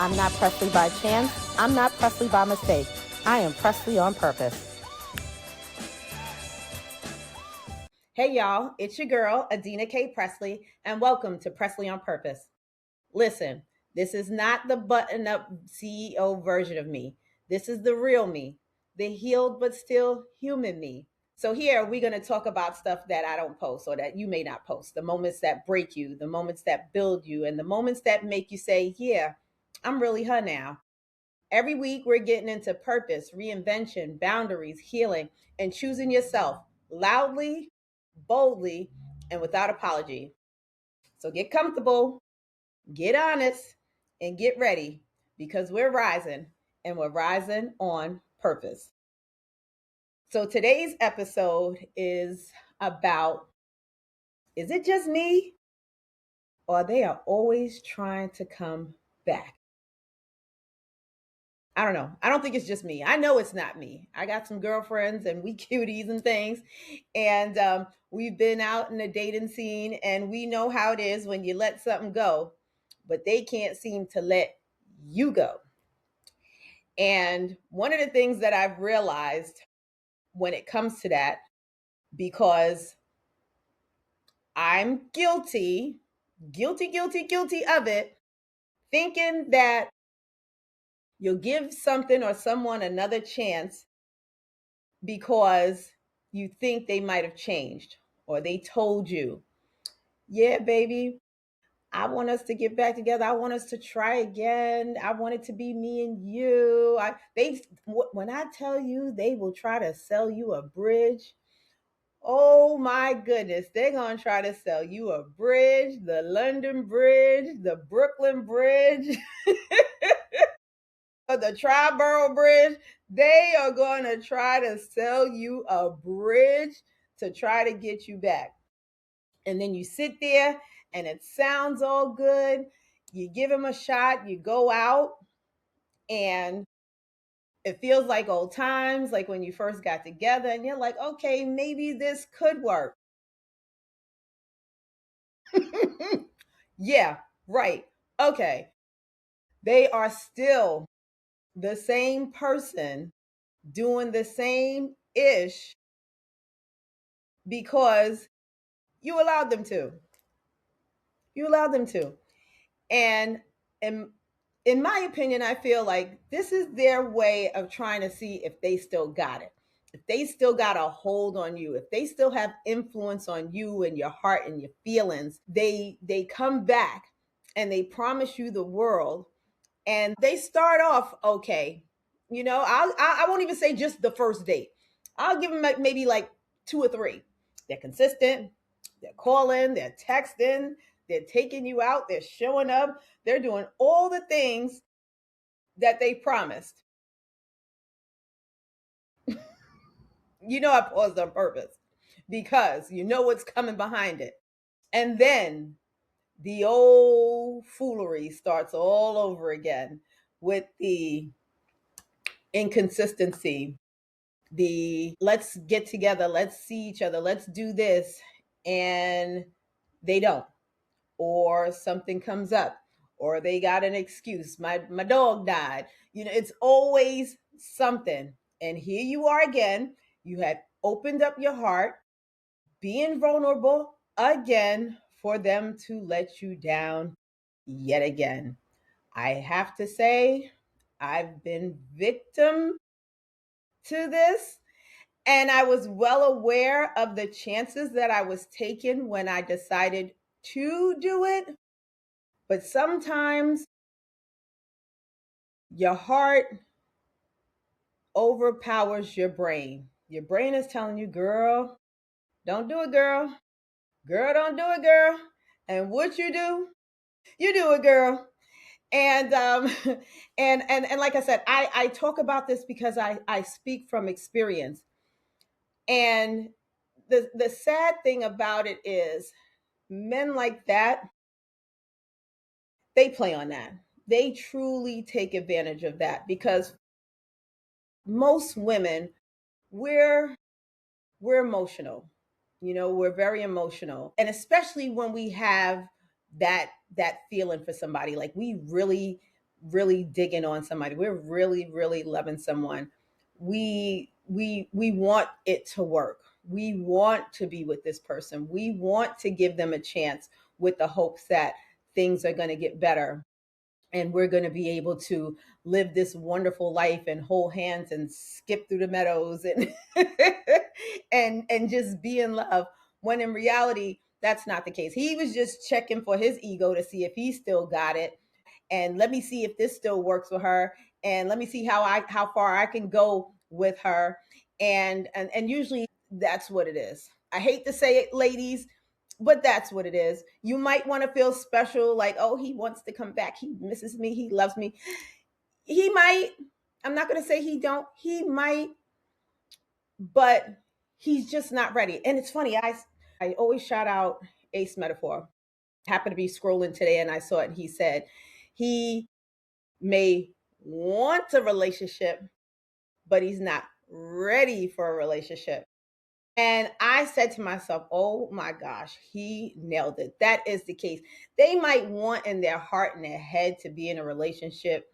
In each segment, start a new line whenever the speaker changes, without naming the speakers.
I'm not Presley by chance. I'm not Presley by mistake. I am Presley on purpose. Hey, y'all, it's your girl, Adina K. Presley, and welcome to Presley on Purpose. Listen, this is not the button up CEO version of me. This is the real me, the healed but still human me. So, here we're going to talk about stuff that I don't post or that you may not post, the moments that break you, the moments that build you, and the moments that make you say, yeah, I'm really her now. Every week, we're getting into purpose, reinvention, boundaries, healing, and choosing yourself loudly, boldly, and without apology. So get comfortable, get honest, and get ready because we're rising and we're rising on purpose. So today's episode is about, is it just me or they are always trying to come back? I don't know. I don't think it's just me. I know it's not me. I got some girlfriends and we cuties and things. And we've been out in the dating scene and we know how it is when you let something go, but they can't seem to let you go. And one of the things that I've realized when it comes to that, because I'm guilty of it, thinking that you'll give something or someone another chance because you think they might have changed or they told you, yeah, baby, I want us to get back together. I want us to try again. I want it to be me and you. When I tell you they will try to sell you a bridge, oh my goodness, they're going to try to sell you a bridge, the London Bridge, the Brooklyn Bridge, the Triborough Bridge. They are going to try to sell you a bridge to try to get you back. And then you sit there and it sounds all good. You give them a shot, you go out, and it feels like old times, like when you first got together, and you're like, okay, maybe this could work. Yeah, right. Okay. They are still the same person doing the same ish because you allowed them to. You allowed them to. And in my opinion, I feel like this is their way of trying to see if they still got it. If they still got a hold on you, if they still have influence on you and your heart and your feelings, they come back and they promise you the world and they start off okay. I won't even say just the first date. I'll give them maybe like two or three. They're consistent. They're calling. They're texting. They're taking you out. They're showing up. They're doing all the things that they promised. I paused on purpose because you know what's coming behind it. And then the old foolery starts all over again with the inconsistency, the let's get together, let's see each other, let's do this, and they don't, or something comes up, or they got an excuse. My dog died. It's always something. And here you are again. You had opened up your heart, being vulnerable again for them to let you down yet again. I have to say, I've been victim to this. And I was well aware of the chances that I was taking when I decided to do it. But sometimes your heart overpowers your brain. Your brain is telling you, girl, don't do it, girl. Girl, don't do it, girl. And what you do it, girl. And and like I said, I talk about this because I speak from experience. And the sad thing about it is men like that, they play on that. They truly take advantage of that because most women, we're we're emotional. We're very emotional. And especially when we have that feeling for somebody, like we really really digging on somebody, we're really, really loving someone, we want it to work. We want to be with this person. We want to give them a chance with the hopes that things are going to get better and we're going to be able to live this wonderful life and hold hands and skip through the meadows and and just be in love, when in reality that's not the case. He was just checking for his ego to see if he still got it, and let me see if this still works for her, and let me see how far I can go with her. And usually that's what it is. I hate to say it, ladies, but that's what it is. You might want to feel special, like, oh, he wants to come back, he misses me, he loves me. He might. I'm not going to say he don't. He might, but he's just not ready. And it's funny, I always shout out Ace Metaphor. Happened to be scrolling today and I saw it, and he said he may want a relationship, but he's not ready for a relationship. And I said to myself, oh my gosh, he nailed it. That is the case. They might want in their heart and their head to be in a relationship,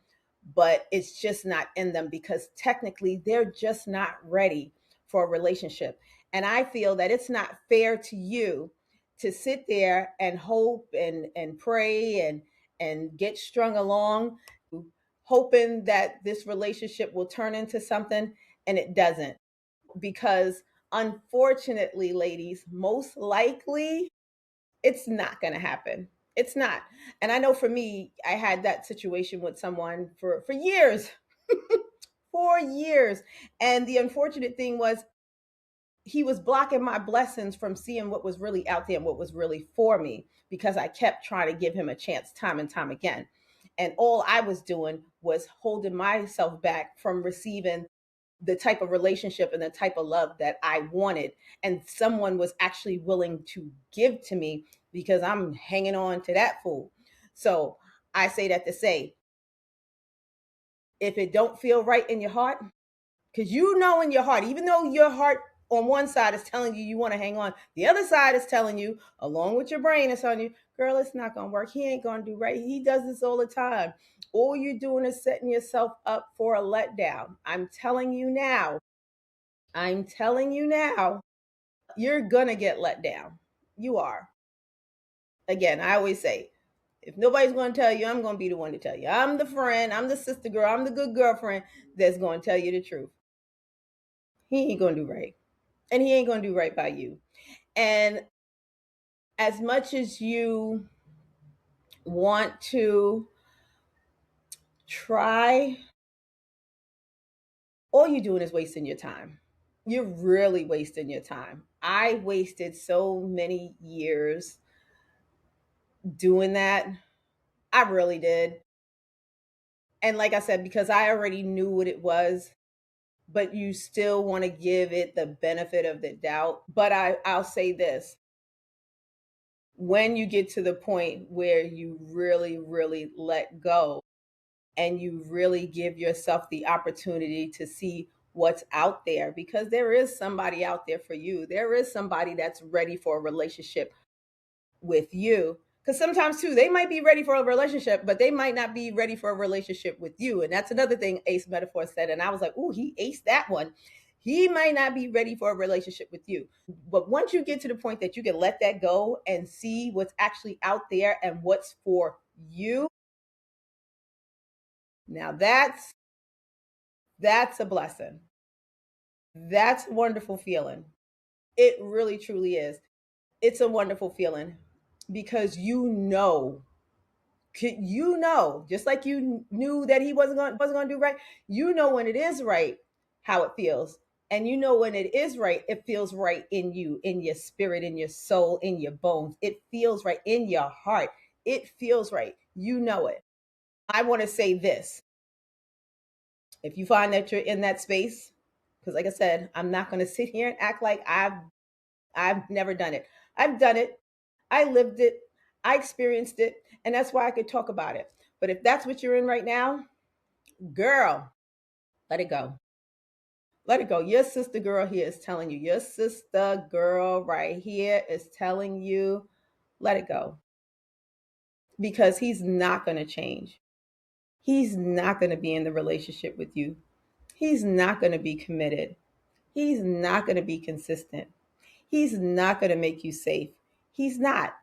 but it's just not in them because technically they're just not ready for a relationship. And I feel that it's not fair to you to sit there and hope and pray and get strung along, hoping that this relationship will turn into something, and it doesn't. Because unfortunately, ladies, most likely it's not going to happen. It's not. And I know for me, I had that situation with someone for years, 4 years. And the unfortunate thing was he was blocking my blessings from seeing what was really out there and what was really for me, because I kept trying to give him a chance time and time again. And all I was doing was holding myself back from receiving the type of relationship and the type of love that I wanted, and someone was actually willing to give to me, because I'm hanging on to that fool. So I say that to say, if it don't feel right in your heart, because you know in your heart, even though your heart on one side is telling you you want to hang on, the other side is telling you, along with your brain, is telling you, girl, it's not going to work. He ain't going to do right. He does this all the time. All you're doing is setting yourself up for a letdown. I'm telling you now. I'm telling you now, you're going to get let down. You are. Again, I always say, if nobody's going to tell you, I'm going to be the one to tell you. I'm the friend, I'm the sister girl, I'm the good girlfriend that's going to tell you the truth. He ain't going to do right. And he ain't going to do right by you. And as much as you want to try, all you're doing is wasting your time. You're really wasting your time. I wasted so many years doing that. I really did. And like I said, because I already knew what it was, but you still want to give it the benefit of the doubt. But I'll say this, when you get to the point where you really, really let go and you really give yourself the opportunity to see what's out there, because there is somebody out there for you, there is somebody that's ready for a relationship with you. Because sometimes too, they might be ready for a relationship, but they might not be ready for a relationship with you. And that's another thing Ace Metaphor said. And I was like, oh, he aced that one. He might not be ready for a relationship with you. But once you get to the point that you can let that go and see what's actually out there and what's for you, now that's a blessing. That's a wonderful feeling. It really truly is. It's a wonderful feeling because just like you knew that he wasn't going to do right, you know when it is right how it feels, and you know when it is right, it feels right in you, in your spirit, in your soul, in your bones. It feels right in your heart. It feels right. You know it. I want to say this: if you find that you're in that space, because like I said, I'm not going to sit here and act like I've never done it. I've done it. I lived it. I experienced it. And that's why I could talk about it. But if that's what you're in right now, girl, let it go. Let it go. Your sister girl here is telling you, your sister girl right here is telling you, let it go. Because he's not going to change. He's not going to be in the relationship with you. He's not going to be committed. He's not going to be consistent. He's not going to make you safe. He's not.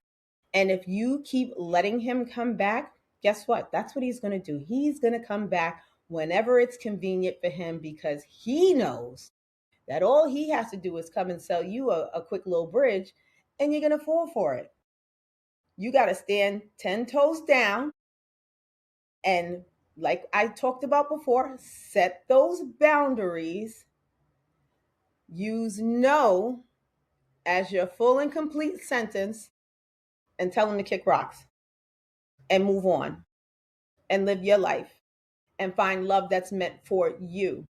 And if you keep letting him come back, guess what? That's what he's going to do. He's going to come back whenever it's convenient for him because he knows that all he has to do is come and sell you a quick little bridge and you're going to fall for it. You got to stand 10 toes down and, like I talked about before, set those boundaries. Use no as your full and complete sentence and tell him to kick rocks and move on and live your life and find love that's meant for you.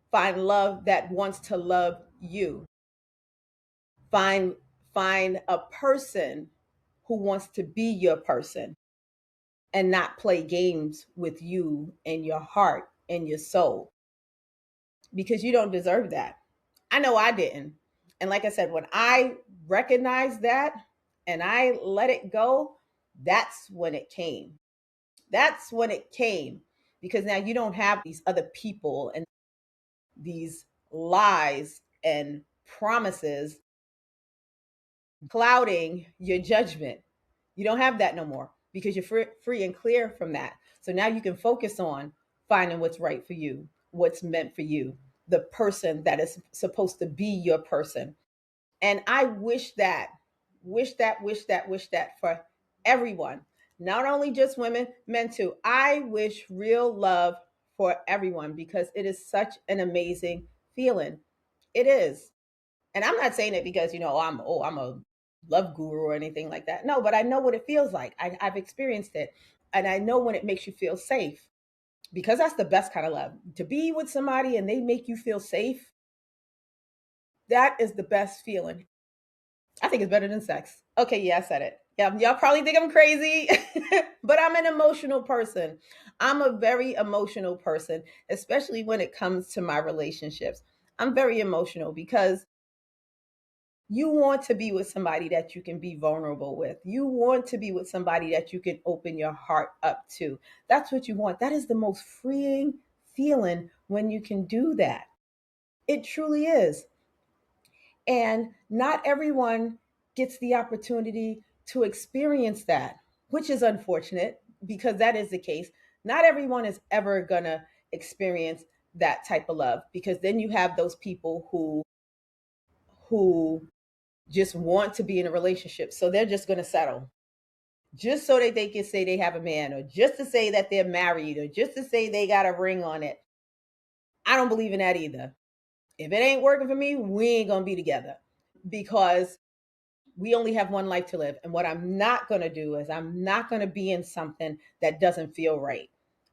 Find love that wants to love you. Find find a person who wants to be your person and not play games with you and your heart and your soul because you don't deserve that. I know I didn't. And like I said, when I recognized that and I let it go, that's when it came. That's when it came because now you don't have these other people and these lies and promises clouding your judgment. You don't have that no more because you're free and clear from that. So now you can focus on finding what's right for you, what's meant for you, the person that is supposed to be your person. And I wish that for everyone, not only just women, men too. I wish real love for everyone because it is such an amazing feeling. It is. And I'm not saying it because, I'm a love guru or anything like that. No, but I know what it feels like. I've experienced it. And I know when it makes you feel safe because that's the best kind of love. To be with somebody and they make you feel safe, that is the best feeling. I think it's better than sex. Okay, yeah, I said it. Yeah, y'all probably think I'm crazy, but I'm an emotional person. I'm a very emotional person, especially when it comes to my relationships. I'm very emotional because you want to be with somebody that you can be vulnerable with. You want to be with somebody that you can open your heart up to. That's what you want. That is the most freeing feeling when you can do that. It truly is. And not everyone gets the opportunity to experience that, which is unfortunate because that is the case. Not everyone is ever going to experience that type of love because then you have those people who just want to be in a relationship. So they're just going to settle just so that they can say they have a man or just to say that they're married or just to say they got a ring on it. I don't believe in that either. If it ain't working for me, we ain't going to be together because we only have one life to live. And what I'm not going to do is I'm not going to be in something that doesn't feel right.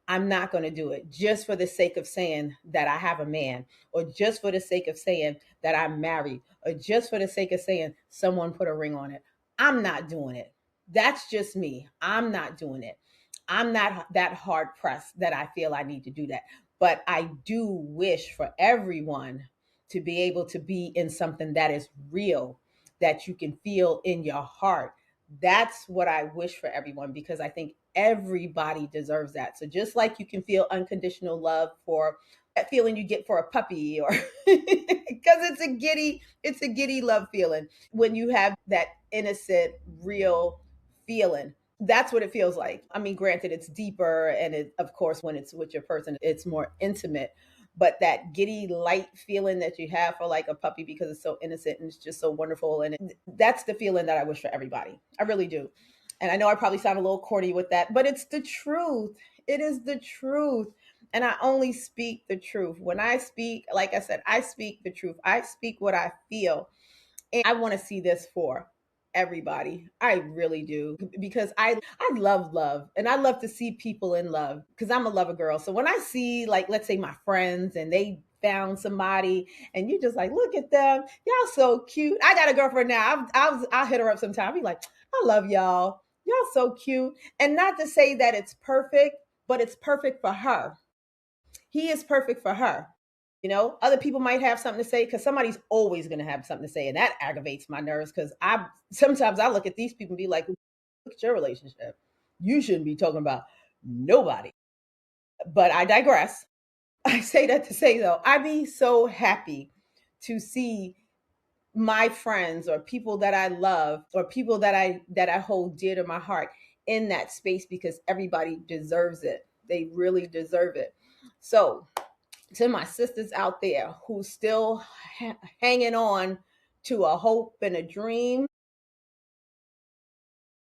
I'm not going to do it just for the sake of saying that I have a man, or just for the sake of saying that I'm married, or just for the sake of saying someone put a ring on it. I'm not doing it. That's just me. I'm not doing it. I'm not that hard pressed that I feel I need to do that. But I do wish for everyone to be able to be in something that is real, that you can feel in your heart. That's what I wish for everyone because I think everybody deserves that. So just like you can feel unconditional love for that feeling you get for a puppy or because it's a giddy love feeling when you have that innocent real feeling. That's what it feels like. I mean, granted, it's deeper, and of course, when it's with your person, it's more intimate. But that giddy, light feeling that you have for like a puppy because it's so innocent and it's just so wonderful, and that's the feeling that I wish for everybody. I really do. And I know I probably sound a little corny with that, but it's the truth. It is the truth. And I only speak the truth. When I speak, like I said, I speak the truth. I speak what I feel. And I want to see this for everybody. I really do because I love and I love to see people in love because I'm a lover girl. So when I see, like, let's say my friends and they found somebody and you just like, look at them, y'all so cute. I got a girlfriend now. I'll hit her up sometime. I'll be like, I love y'all. Y'all so cute. And not to say that it's perfect, but it's perfect for her. He is perfect for her. Other people might have something to say because somebody's always going to have something to say, and that aggravates my nerves because I look at these people and be like, look at your relationship. You shouldn't be talking about Nobody. But I digress. I say that to say though, I be so happy to see my friends or people that I love or people that I hold dear to my heart in that space because everybody deserves it. They really deserve it. So, to my sisters out there who still hanging on to a hope and a dream,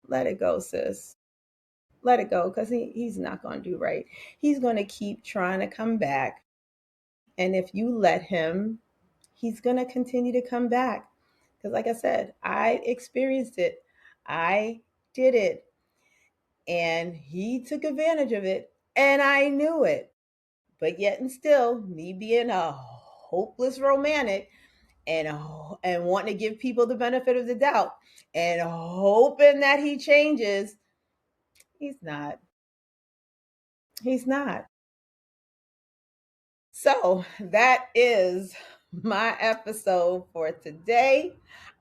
let it go, sis. Let it go because he's not going to do right. He's going to keep trying to come back. And if you let him, he's going to continue to come back. Because, like I said, I experienced it, I did it, and he took advantage of it, and I knew it. But yet and still, me being a hopeless romantic and wanting to give people the benefit of the doubt and hoping that he changes, he's not. He's not. So that is my episode for today.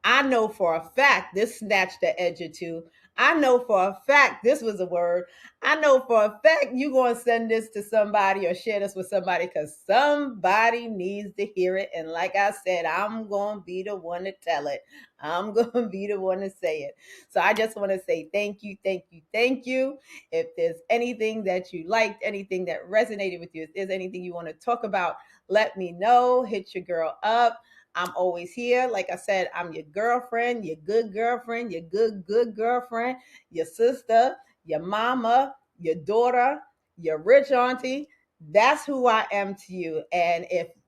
I know for a fact this snatched the edge or two. I know for a fact this was a word. I know for a fact you're going to send this to somebody or share this with somebody because somebody needs to hear it. And like I said, I'm going to be the one to tell it. I'm going to be the one to say it. So I just want to say thank you, thank you, thank you. If there's anything that you liked, anything that resonated with you, if there's anything you want to talk about, let me know. Hit your girl up. I'm always here. Like I said, I'm your girlfriend, your good girlfriend, your good girlfriend, your sister, your mama, your daughter, your rich auntie. That's who I am to you. And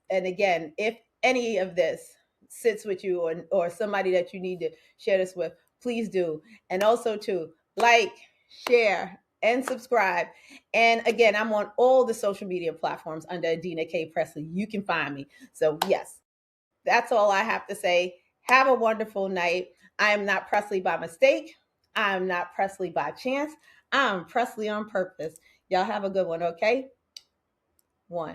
again, if any of this sits with you or somebody that you need to share this with, please do. And also to like, share, and subscribe. And again, I'm on all the social media platforms under Adina K. Presley. You can find me. So, yes, that's all I have to say. Have a wonderful night. I am not Presley by mistake. I am not Presley by chance. I'm Presley on purpose. Y'all have a good one, okay? One.